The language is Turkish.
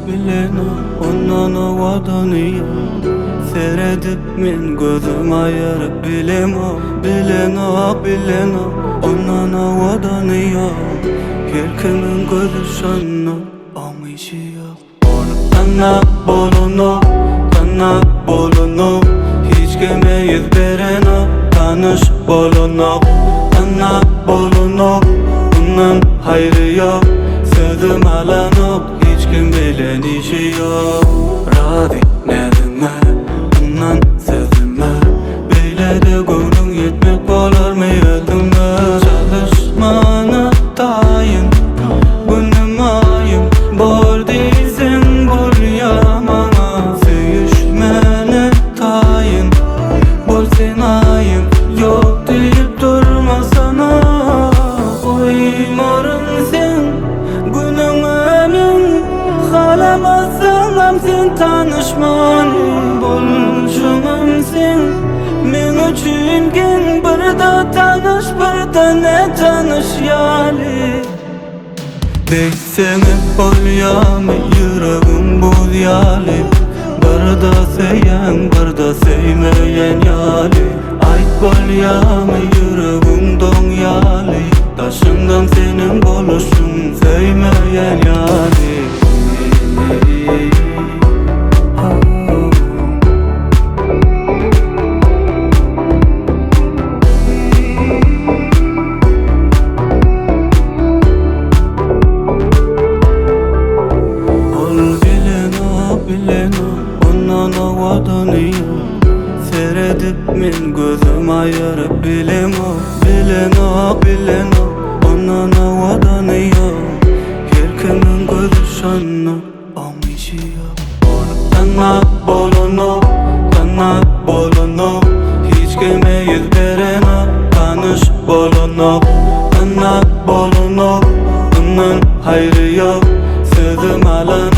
bileno, ondan avadanıyor. Seyredip men gözüm ayırıp bilemo, bileno, ondan avadanıyor. Her kimin gözü şanlı, almışıyor. Tanap bolunu, hiç kemeyiz bereno, tanış bolunu. Tanap bolunu, bundan hayrı yok. Sözüm alanıp, hiç kim bilen işi yok. Radi ne deme, bundan sözüme. Beyle de gönlün yetmek bolar mı yetime? Çalışmana tayin, günüm ayım. Bol değilsin, bol yamana. Sevişmene tayin, bol sen ayım. Yok deyip durma sana. Uymarın sen, günüm emin. Halamazsın sen tanışmanı. Bolşumum sen, men üçün gen. Bir da tanış, bir da ne tanış yani. Değsene bolyamı, yüreğim buz yali. Bir da seyen, bir da sevmeyen yali. Ayt bolyamı, yüreğim don yali. Taşından senin boluşun, sevmeyen yali. Bileno, ondan avadanıyor. Seyredip men gözüm ayırıp bilemo, bileno, ondan avadanıyor. Her kimin gözü şanlı, almışıyor. Tanap bolunu, hiç kemeyiz bereno, tanış bolunu. Tanap bolunu, bundan hayrı yok. Sözüm alanı